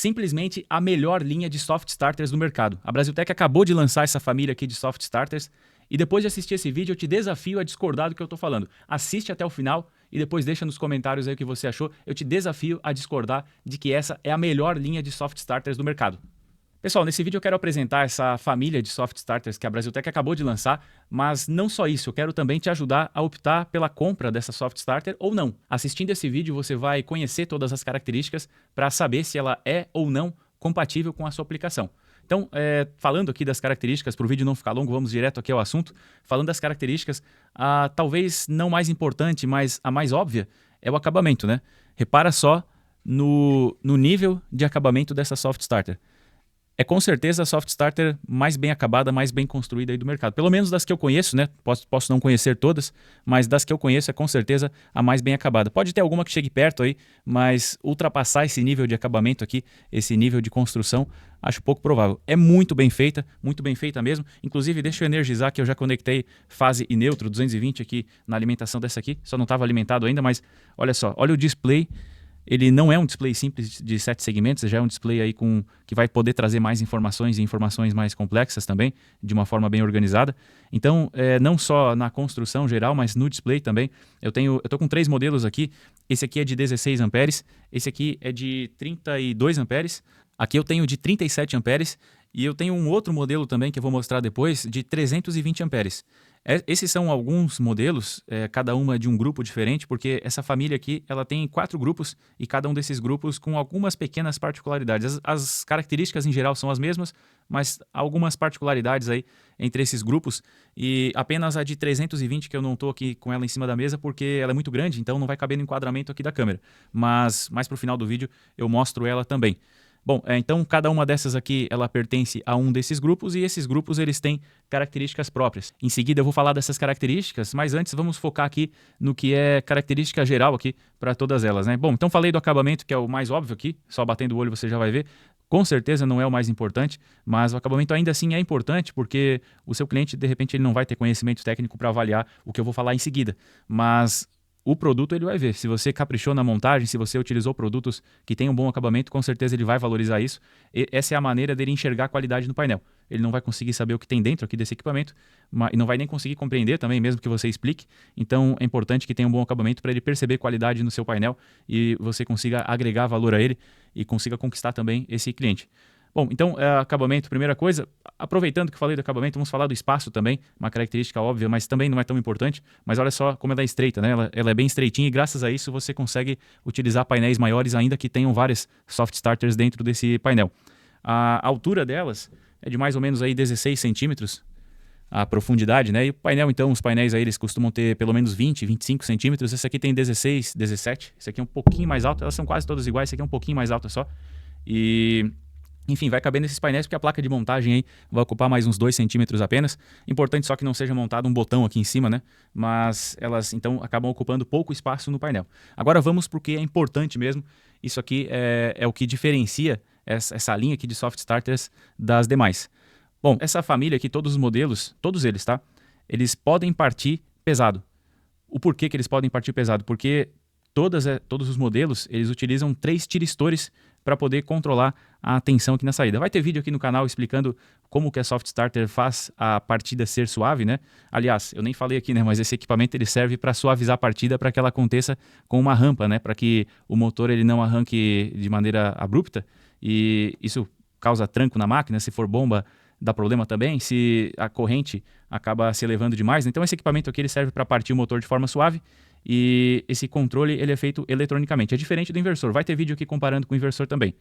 simplesmente a melhor linha de soft starters do mercado. A Brasiltec acabou de lançar essa família aqui de soft starters e depois de assistir esse vídeo eu te desafio a discordar do que eu estou falando. Assiste até o final e depois deixa nos comentários aí o que você achou. Eu te desafio a discordar de que essa é a melhor linha de soft starters do mercado. Pessoal, nesse vídeo eu quero apresentar essa família de soft starters que a Brasiltec acabou de lançar, mas não só isso, eu quero também te ajudar a optar pela compra dessa soft starter ou não. Assistindo esse vídeo você vai conhecer todas as características para saber se ela é ou não compatível com a sua aplicação. Então, falando aqui das características, para o vídeo não ficar longo, vamos direto aqui ao assunto. Falando das características, talvez não mais importante, mas a mais óbvia é o acabamento, né? Repara só no nível de acabamento dessa soft starter. É com certeza a soft starter mais bem acabada, mais bem construída aí do mercado. Pelo menos das que eu conheço, né? Posso não conhecer todas, mas das que eu conheço é com certeza a mais bem acabada. Pode ter alguma que chegue perto aí, mas ultrapassar esse nível de acabamento aqui, esse nível de construção, acho pouco provável. É muito bem feita mesmo. Inclusive, deixa eu energizar que eu já conectei fase e neutro 220 aqui na alimentação dessa aqui. Só não estava alimentado ainda, mas olha só, olha o display. Ele não é um display simples de 7 segmentos, já é um display aí que vai poder trazer mais informações e informações mais complexas também, de uma forma bem organizada. Então, não só na construção geral, mas no display também. Eu tô com 3 modelos aqui. Esse aqui é de 16 amperes, esse aqui é de 32 amperes, aqui eu tenho de 37 amperes e eu tenho um outro modelo também que eu vou mostrar depois de 320 amperes. Esses são alguns modelos, cada uma de um grupo diferente, porque essa família aqui ela tem 4 grupos e cada um desses grupos com algumas pequenas particularidades. As características em geral são as mesmas, mas algumas particularidades aí entre esses grupos e apenas a de 320 que eu não estou aqui com ela em cima da mesa porque ela é muito grande, então não vai caber no enquadramento aqui da câmera. Mas mais para o final do vídeo eu mostro ela também. Bom, então cada uma dessas aqui ela pertence a um desses grupos e esses grupos eles têm características próprias. Em seguida eu vou falar dessas características, mas antes vamos focar aqui no que é característica geral aqui para todas elas, né? Bom, então falei do acabamento que é o mais óbvio aqui, só batendo o olho você já vai ver. Com certeza não é o mais importante, mas o acabamento ainda assim é importante porque o seu cliente de repente ele não vai ter conhecimento técnico para avaliar o que eu vou falar em seguida, mas o produto ele vai ver. Se você caprichou na montagem, se você utilizou produtos que têm um bom acabamento, com certeza ele vai valorizar isso. E essa é a maneira dele enxergar a qualidade no painel. Ele não vai conseguir saber o que tem dentro aqui desse equipamento e não vai nem conseguir compreender também, mesmo que você explique. Então é importante que tenha um bom acabamento para ele perceber qualidade no seu painel e você consiga agregar valor a ele e consiga conquistar também esse cliente. Bom, então, acabamento, primeira coisa, aproveitando que eu falei do acabamento, vamos falar do espaço também, uma característica óbvia, mas também não é tão importante, mas olha só como ela é estreita, né? Ela é bem estreitinha e graças a isso você consegue utilizar painéis maiores ainda que tenham várias soft starters dentro desse painel. A altura delas é de mais ou menos aí 16 centímetros, a profundidade, né? E o painel, então, os painéis aí eles costumam ter pelo menos 20, 25 centímetros, esse aqui tem 16, 17, esse aqui é um pouquinho mais alto, elas são quase todas iguais, esse aqui é um pouquinho mais alto só, enfim, vai caber nesses painéis porque a placa de montagem aí vai ocupar mais uns 2 centímetros apenas. Importante só que não seja montado um botão aqui em cima, né? Mas elas então acabam ocupando pouco espaço no painel. Agora vamos para o que é importante mesmo. Isso aqui é o que diferencia essa linha aqui de soft starters das demais. Bom, essa família aqui, todos os modelos, todos eles, tá? Eles podem partir pesado. O porquê que eles podem partir pesado? Porque todos os modelos, eles utilizam 3 tiristores para poder controlar a tensão aqui na saída. Vai ter vídeo aqui no canal explicando como que a soft starter faz a partida ser suave, né? Aliás, eu nem falei aqui, né? Mas esse equipamento ele serve para suavizar a partida para que ela aconteça com uma rampa, né? Para que o motor ele não arranque de maneira abrupta e isso causa tranco na máquina, se for bomba dá problema também, se a corrente acaba se elevando demais. Então esse equipamento aqui ele serve para partir o motor de forma suave e esse controle ele é feito eletronicamente. É diferente do inversor. Vai ter vídeo aqui comparando com o inversor também.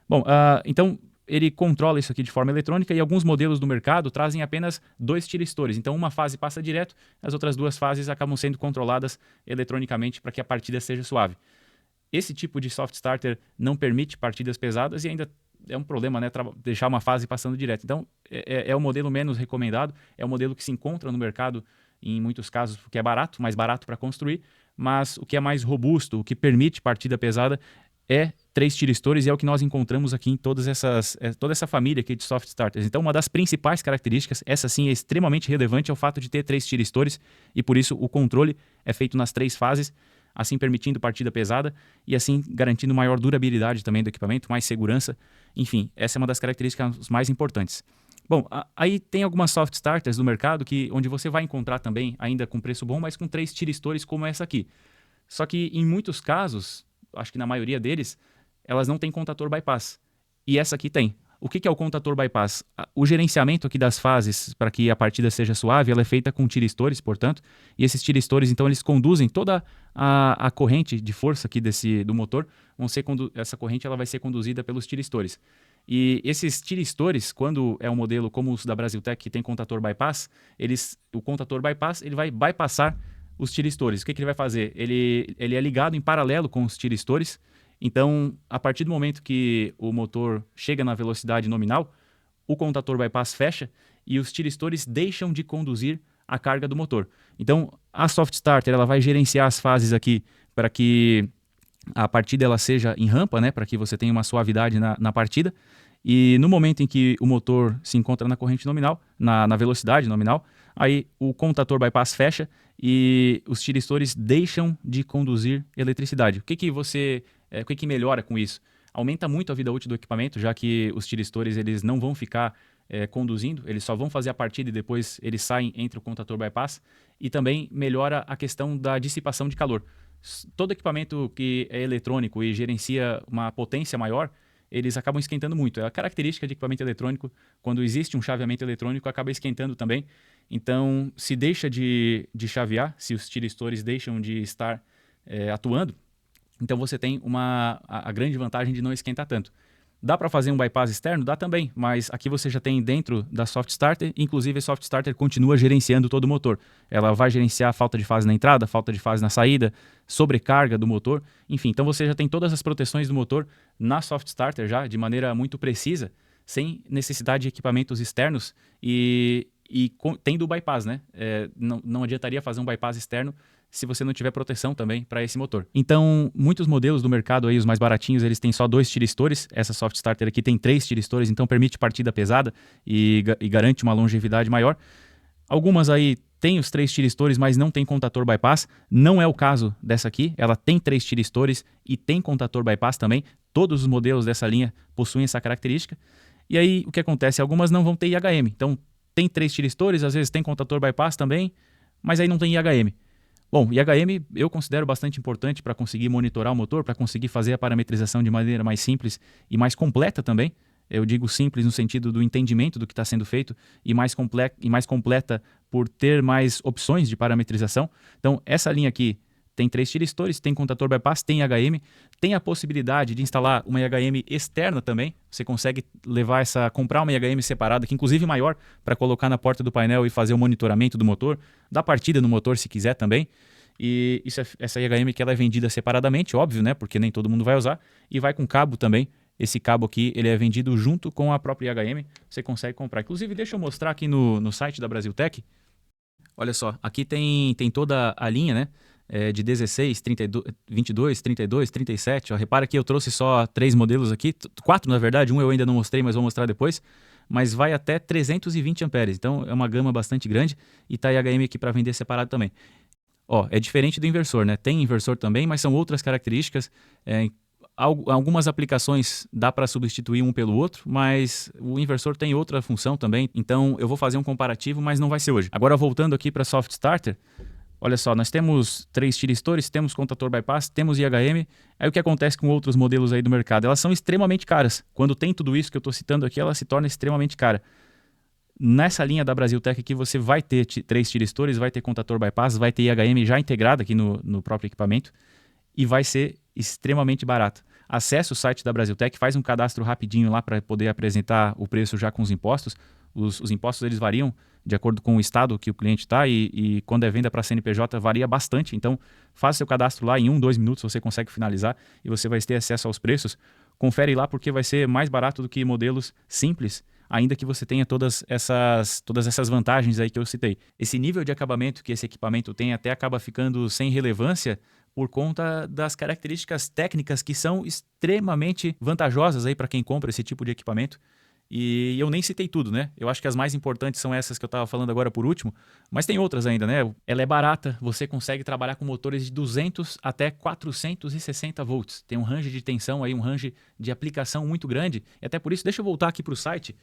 Bom, então ele controla isso aqui de forma eletrônica e alguns modelos do mercado trazem apenas 2 tiristores. Então uma fase passa direto, as outras 2 fases acabam sendo controladas eletronicamente para que a partida seja suave. Esse tipo de soft starter não permite partidas pesadas e ainda é um problema, né, deixar uma fase passando direto. Então é o modelo menos recomendado, é o modelo que se encontra no mercado em muitos casos porque é barato, mais barato para construir, mas o que é mais robusto, o que permite partida pesada é 3 tiristores e é o que nós encontramos aqui em toda essa família aqui de soft starters. Então uma das principais características, essa sim é extremamente relevante, é o fato de ter 3 tiristores e por isso o controle é feito nas 3 fases. assim permitindo partida pesada e assim garantindo maior durabilidade também do equipamento, mais segurança. Enfim, essa é uma das características mais importantes. Bom, aí tem algumas soft starters no mercado onde você vai encontrar também, ainda com preço bom, mas com 3 tiristores como essa aqui. Só que em muitos casos, acho que na maioria deles, elas não têm contator bypass. E essa aqui tem. O que é o contator bypass? O gerenciamento aqui das fases para que a partida seja suave, ela é feita com tiristores, portanto, e esses tiristores, então, eles conduzem toda a corrente de força aqui do motor, essa corrente ela vai ser conduzida pelos tiristores. E esses tiristores, quando é um modelo como o da Brasiltec, que tem contator bypass, o contator bypass ele vai bypassar os tiristores. O que ele vai fazer? Ele é ligado em paralelo com os tiristores. Então, a partir do momento que o motor chega na velocidade nominal, o contator bypass fecha e os tiristores deixam de conduzir a carga do motor. Então, a soft starter ela vai gerenciar as fases aqui para que a partida ela seja em rampa, né, para que você tenha uma suavidade na partida. E no momento em que o motor se encontra na corrente nominal, na velocidade nominal, aí o contator bypass fecha e os tiristores deixam de conduzir eletricidade. O que melhora com isso? Aumenta muito a vida útil do equipamento, já que os tiristores eles não vão ficar conduzindo, eles só vão fazer a partida e depois eles saem entre o contator bypass. E também melhora a questão da dissipação de calor. Todo equipamento que é eletrônico e gerencia uma potência maior, eles acabam esquentando muito. É a característica de equipamento eletrônico, quando existe um chaveamento eletrônico, acaba esquentando também. Então, se deixa de chavear, se os tiristores deixam de estar atuando, então você tem a grande vantagem de não esquentar tanto. Dá para fazer um bypass externo? Dá também, mas aqui você já tem dentro da soft starter, inclusive a soft starter continua gerenciando todo o motor. Ela vai gerenciar a falta de fase na entrada, falta de fase na saída, sobrecarga do motor, enfim. Então você já tem todas as proteções do motor na soft starter já, de maneira muito precisa, sem necessidade de equipamentos externos e tendo o bypass, né? Não adiantaria fazer um bypass externo se você não tiver proteção também para esse motor. Então, muitos modelos do mercado aí, os mais baratinhos, eles têm só 2 tiristores. Essa soft starter aqui tem 3 tiristores, então permite partida pesada e garante uma longevidade maior. Algumas aí têm os 3 tiristores, mas não tem contator bypass. Não é o caso dessa aqui. Ela tem 3 tiristores e tem contator bypass também. Todos os modelos dessa linha possuem essa característica. E aí, o que acontece? Algumas não vão ter IHM. Então, tem 3 tiristores, às vezes tem contator bypass também, mas aí não tem IHM. Bom, IHM eu considero bastante importante para conseguir monitorar o motor, para conseguir fazer a parametrização de maneira mais simples e mais completa também. Eu digo simples no sentido do entendimento do que está sendo feito e mais completa por ter mais opções de parametrização. Então, essa linha aqui tem 3 tiristores, tem contator bypass, tem IHM, tem a possibilidade de instalar uma IHM externa também. Você consegue comprar uma IHM separada, que inclusive maior, para colocar na porta do painel e fazer o monitoramento do motor, da partida no motor se quiser também. E essa IHM que ela é vendida separadamente, óbvio, né? Porque nem todo mundo vai usar, e vai com cabo também. Esse cabo aqui, ele é vendido junto com a própria IHM, você consegue comprar. Inclusive, deixa eu mostrar aqui no site da Brasiltec. Olha só, aqui tem toda a linha, né? De 16, 32, 22, 32, 37. Ó, repara que eu trouxe só 3 modelos aqui, 4 na verdade, um eu ainda não mostrei, mas vou mostrar depois. Mas vai até 320 amperes, então é uma gama bastante grande e tá IHM aqui para vender separado também. Ó, é diferente do inversor, né? Tem inversor também, mas são outras características. Algumas aplicações dá para substituir um pelo outro, mas o inversor tem outra função também. Então eu vou fazer um comparativo, mas não vai ser hoje. Agora voltando aqui para a soft starter, olha só, nós temos 3 tiristores, temos contator bypass, temos IHM. Aí o que acontece com outros modelos aí do mercado? Elas são extremamente caras. Quando tem tudo isso que eu estou citando aqui, ela se torna extremamente cara. Nessa linha da Brasiltec aqui você vai ter 3 tiristores, vai ter contator bypass, vai ter IHM já integrado aqui no próprio equipamento e vai ser extremamente barato. Acesse o site da Brasiltec, faz um cadastro rapidinho lá para poder apresentar o preço já com os impostos. Os impostos eles variam de acordo com o estado que o cliente está e quando é venda para CNPJ varia bastante. Então faça seu cadastro lá, em 1, 2 minutos você consegue finalizar e você vai ter acesso aos preços. Confere lá porque vai ser mais barato do que modelos simples, ainda que você tenha todas essas vantagens aí que eu citei. Esse nível de acabamento que esse equipamento tem até acaba ficando sem relevância por conta das características técnicas que são extremamente vantajosas aí para quem compra esse tipo de equipamento. E eu nem citei tudo, né? Eu acho que as mais importantes são essas que eu estava falando agora por último, mas tem outras ainda, né? Ela é barata, você consegue trabalhar com motores de 200 até 460 volts. Tem um range de tensão aí, um range de aplicação muito grande. E até por isso, deixa eu voltar aqui para o site.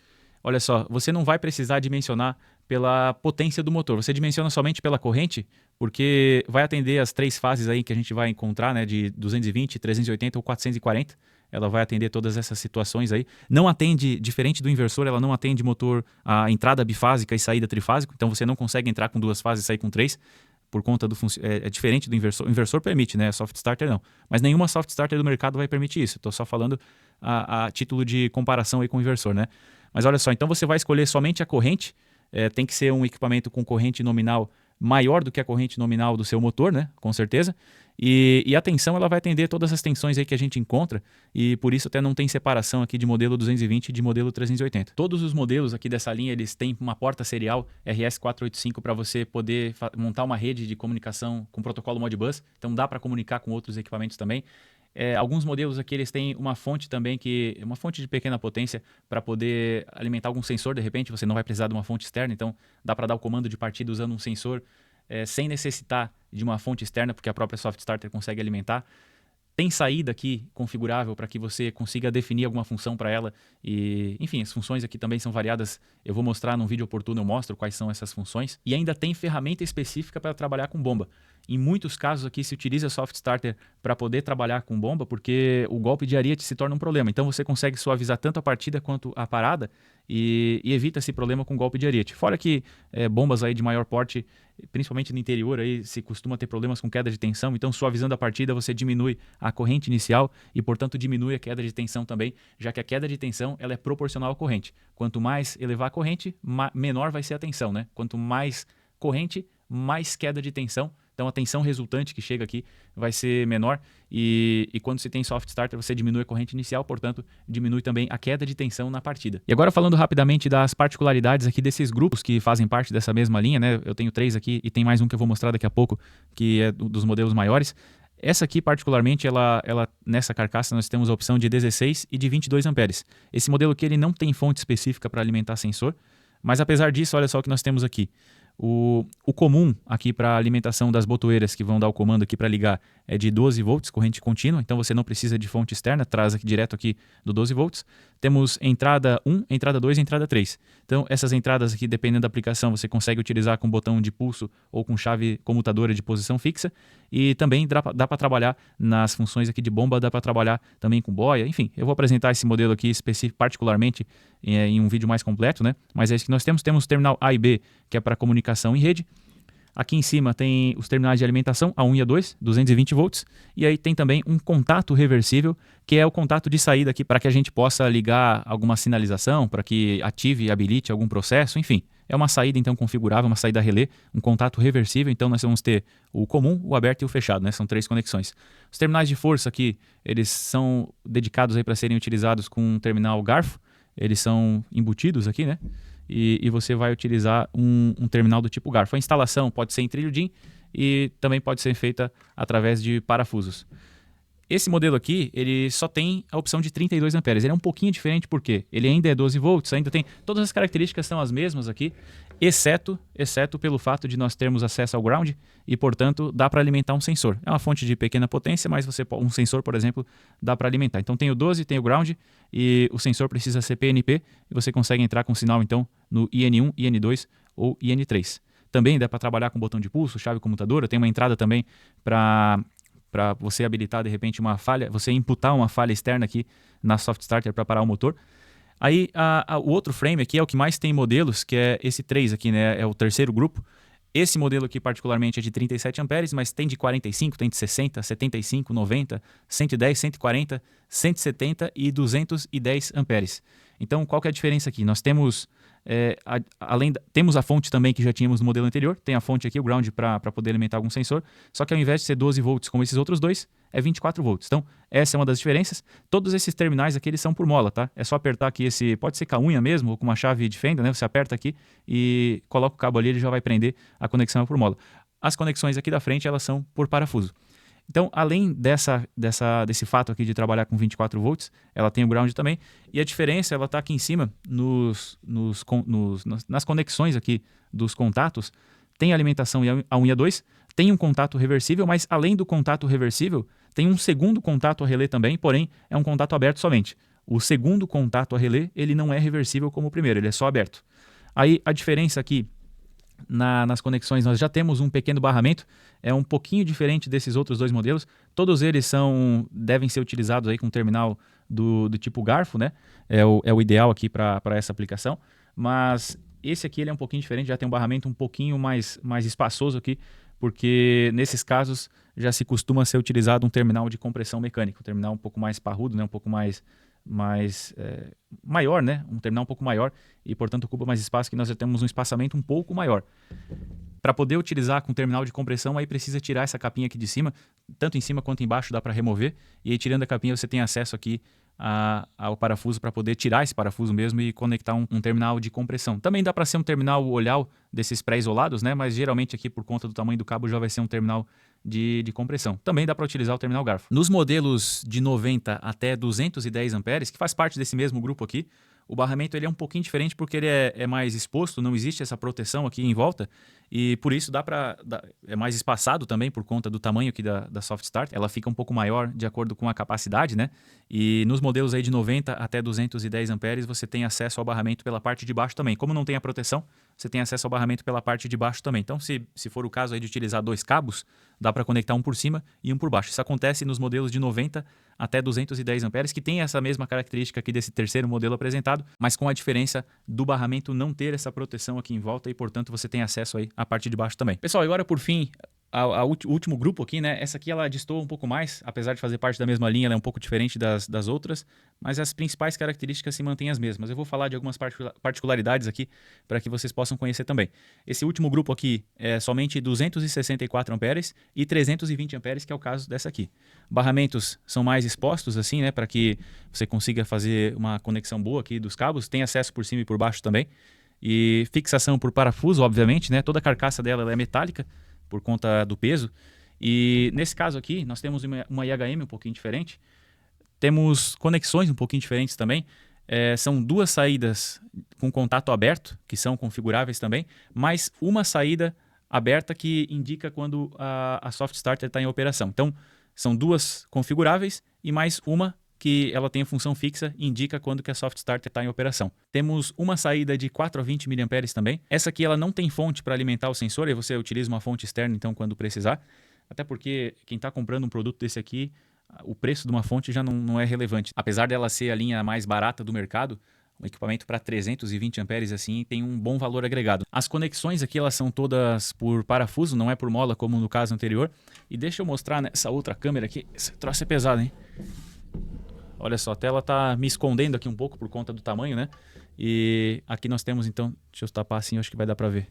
Olha só, você não vai precisar dimensionar pela potência do motor, você dimensiona somente pela corrente, porque vai atender as 3 fases aí que a gente vai encontrar, né? De 220, 380 ou 440. Ela vai atender todas essas situações aí. Não atende, diferente do inversor, ela não atende motor a entrada bifásica e saída trifásica. Então você não consegue entrar com 2 fases e sair com 3 por conta do é diferente do inversor. O inversor permite, né? Soft starter não. Mas nenhuma soft starter do mercado vai permitir isso. Estou só falando a título de comparação aí com o inversor, né? Mas olha só, então você vai escolher somente a corrente. Tem que ser um equipamento com corrente nominal maior do que a corrente nominal do seu motor, né? Com certeza. E a tensão ela vai atender todas as tensões aí que a gente encontra e por isso até não tem separação aqui de modelo 220 e de modelo 380. Todos os modelos aqui dessa linha eles têm uma porta serial RS485 para você poder montar uma rede de comunicação com protocolo Modbus, então dá para comunicar com outros equipamentos também. Alguns modelos aqui eles têm uma fonte também que uma fonte de pequena potência para poder alimentar algum sensor. De repente você não vai precisar de uma fonte externa, então dá para dar o comando de partida usando um sensor sem necessitar de uma fonte externa, porque a própria Soft Starter consegue alimentar. Tem saída aqui configurável para que você consiga definir alguma função para ela. E, enfim, as funções aqui também são variadas. Eu vou mostrar num vídeo oportuno, eu mostro quais são essas funções. E ainda tem ferramenta específica para trabalhar com bomba. Em muitos casos aqui se utiliza Soft Starter para poder trabalhar com bomba, porque o golpe de ariete se torna um problema. Então você consegue suavizar tanto a partida quanto a parada e evita esse problema com golpe de ariete. Fora que bombas aí de maior porte, principalmente no interior, aí se costuma ter problemas com queda de tensão. Então suavizando a partida você diminui a corrente inicial e portanto diminui a queda de tensão também, já que a queda de tensão ela é proporcional à corrente. Quanto mais elevar a corrente, menor vai ser a tensão, né? Quanto mais corrente, mais queda de tensão. Então a tensão resultante que chega aqui vai ser menor e quando você tem soft starter você diminui a corrente inicial, portanto diminui também a queda de tensão na partida. E agora falando rapidamente das particularidades aqui desses grupos que fazem parte dessa mesma linha, né? Eu tenho 3 aqui e tem mais um que eu vou mostrar daqui a pouco que é dos modelos maiores. Essa aqui particularmente, ela nessa carcaça nós temos a opção de 16 e de 22 amperes. Esse modelo aqui ele não tem fonte específica para alimentar sensor, mas apesar disso, olha só o que nós temos aqui. O comum aqui para a alimentação das botoeiras que vão dar o comando aqui para ligar é de 12 volts, corrente contínua, então você não precisa de fonte externa, traz aqui direto aqui do 12 volts. Temos entrada 1, entrada 2 e entrada 3. Então essas entradas aqui, dependendo da aplicação, você consegue utilizar com botão de pulso ou com chave comutadora de posição fixa. E também dá para trabalhar nas funções aqui de bomba, dá para trabalhar também com boia. Enfim, eu vou apresentar esse modelo aqui particularmente em um vídeo mais completo, né? Mas é isso que nós temos. Temos terminal A e B, que é para comunicação em rede. Aqui em cima tem os terminais de alimentação A1 e A2, 220 volts. E aí tem também um contato reversível, que é o contato de saída aqui para que a gente possa ligar alguma sinalização, para que ative e habilite algum processo, enfim. É uma saída então configurável, uma saída relé, um contato reversível. Então nós vamos ter o comum, o aberto e o fechado, né? São 3 conexões. Os terminais de força aqui, eles são dedicados aí para serem utilizados com um terminal garfo. Eles são embutidos aqui, né? E você vai utilizar um terminal do tipo garfo. A instalação pode ser em trilho DIN e também pode ser feita através de parafusos. Esse modelo aqui, ele só tem a opção de 32 amperes. Ele é um pouquinho diferente porque ele ainda é 12 volts, ainda tem... Todas as características são as mesmas aqui, exceto pelo fato de nós termos acesso ao ground e, portanto, dá para alimentar um sensor. É uma fonte de pequena potência, mas um sensor, por exemplo, dá para alimentar. Então tem o 12, tem o ground e o sensor precisa ser PNP e você consegue entrar com sinal, então, no IN1, IN2 ou IN3. Também dá para trabalhar com botão de pulso, chave comutadora, tem uma entrada também para você habilitar de repente uma falha, você imputar uma falha externa aqui na Soft Starter para parar o motor. Aí o outro frame aqui é o que mais tem modelos, que é esse 3 aqui, né? É o terceiro grupo. Esse modelo aqui particularmente é de 37 amperes, mas tem de 45, tem de 60, 75, 90, 110, 140, 170 e 210 amperes. Então qual que é a diferença aqui? Nós temos... temos a fonte também que já tínhamos no modelo anterior, tem a fonte aqui, o ground para poder alimentar algum sensor, só que ao invés de ser 12 volts como esses outros dois, é 24 volts. Então essa é uma das diferenças. Todos esses terminais aqui eles são por mola, tá? É só apertar aqui pode ser com a unha mesmo ou com uma chave de fenda, né? Você aperta aqui e coloca o cabo ali, ele já vai prender a conexão por mola. As conexões aqui da frente elas são por parafuso. Então, além desse fato aqui de trabalhar com 24 volts, ela tem o ground também. E a diferença, ela está aqui em cima, nas conexões aqui dos contatos. Tem alimentação A1 e A2, tem um contato reversível, mas além do contato reversível, tem um segundo contato a relé também, porém é um contato aberto somente. O segundo contato a relé, ele não é reversível como o primeiro, ele é só aberto. Aí a diferença aqui nas conexões, nós já temos um pequeno barramento, é um pouquinho diferente desses outros dois modelos. Todos eles devem ser utilizados aí com terminal do tipo garfo, né? É o ideal aqui para essa aplicação, mas esse aqui ele é um pouquinho diferente, já tem um barramento um pouquinho mais espaçoso aqui, porque nesses casos já se costuma ser utilizado um terminal de compressão mecânica, um terminal um pouco mais parrudo, né? Um pouco mais maior, né? Um terminal um pouco maior e, portanto, ocupa mais espaço, que nós já temos um espaçamento um pouco maior. Para poder utilizar com terminal de compressão, aí precisa tirar essa capinha aqui de cima, tanto em cima quanto embaixo dá para remover, e aí tirando a capinha você tem acesso aqui ao parafuso para poder tirar esse parafuso mesmo e conectar um terminal de compressão. Também dá para ser um terminal olhal desses pré-isolados, né? Mas geralmente aqui por conta do tamanho do cabo já vai ser um terminal de compressão. Também dá para utilizar o terminal garfo. Nos modelos de 90 até 210 amperes, que faz parte desse mesmo grupo aqui, o barramento ele é um pouquinho diferente porque ele é mais exposto, não existe essa proteção aqui em volta e por isso é mais espaçado também por conta do tamanho aqui da Soft Start. Ela fica um pouco maior de acordo com a capacidade, né? E nos modelos aí de 90 até 210 amperes você tem acesso ao barramento pela parte de baixo também. Como não tem a proteção, você tem acesso ao barramento pela parte de baixo também. Então, se for o caso aí de utilizar dois cabos, dá para conectar um por cima e um por baixo. Isso acontece nos modelos de 90 até 210 amperes, que tem essa mesma característica aqui desse terceiro modelo apresentado, mas com a diferença do barramento não ter essa proteção aqui em volta e, portanto, você tem acesso aí à parte de baixo também. Pessoal, agora por fim, o último grupo aqui, né? Essa aqui ela destoa um pouco mais, apesar de fazer parte da mesma linha, ela é um pouco diferente das outras, mas as principais características se mantêm as mesmas. Eu vou falar de algumas particularidades aqui para que vocês possam conhecer também. Esse último grupo aqui é somente 264 amperes e 320 amperes, que é o caso dessa aqui. Barramentos são mais expostos assim, né? Para que você consiga fazer uma conexão boa aqui dos cabos. Tem acesso por cima e por baixo também. E fixação por parafuso, obviamente, né? Toda a carcaça dela ela é metálica, por conta do peso. E nesse caso aqui, nós temos uma IHM um pouquinho diferente. Temos conexões um pouquinho diferentes também. São duas saídas com contato aberto, que são configuráveis também, mais uma saída aberta que indica quando a Soft Starter está em operação. Então, são duas configuráveis e mais uma que ela tem a função fixa e indica quando que a Soft Starter está em operação. Temos uma saída de 4 a 20 mA também. Essa aqui ela não tem fonte para alimentar o sensor, e você utiliza uma fonte externa então quando precisar. Até porque quem está comprando um produto desse aqui, o preço de uma fonte já não é relevante. Apesar dela ser a linha mais barata do mercado, um equipamento para 320 amperes assim tem um bom valor agregado. As conexões aqui elas são todas por parafuso, não é por mola como no caso anterior. E deixa eu mostrar nessa outra câmera aqui. Esse troço é pesado, hein? Olha só, a tela está me escondendo aqui um pouco por conta do tamanho, né? E aqui nós temos então, deixa eu tapar assim, acho que vai dar para ver.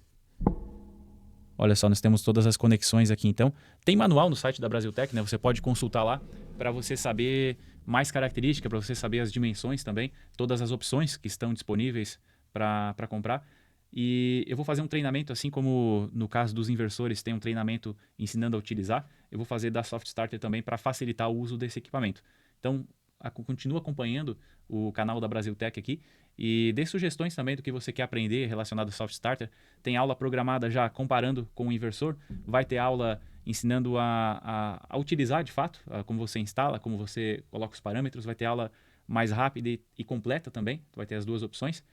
Olha só, nós temos todas as conexões aqui então. Tem manual no site da Brasiltec, né? Você pode consultar lá para você saber mais características, para você saber as dimensões também, todas as opções que estão disponíveis para comprar. E eu vou fazer um treinamento, assim como no caso dos inversores tem um treinamento ensinando a utilizar, eu vou fazer da Soft Starter também para facilitar o uso desse equipamento. Então, continua acompanhando o canal da Brasiltec aqui e dê sugestões também do que você quer aprender relacionado ao Soft Starter. Tem aula programada já comparando com o inversor, vai ter aula ensinando a utilizar de fato, como você instala, como você coloca os parâmetros, vai ter aula mais rápida e completa também, vai ter as duas opções.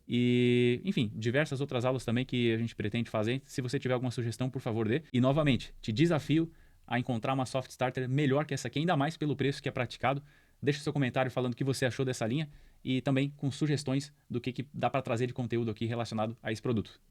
E, enfim, diversas outras aulas também que a gente pretende fazer. Se você tiver alguma sugestão, por favor, dê. E, novamente, te desafio a encontrar uma Soft Starter melhor que essa aqui, ainda mais pelo preço que é praticado. Deixa seu comentário falando o que você achou dessa linha e também com sugestões do que dá para trazer de conteúdo aqui relacionado a esse produto.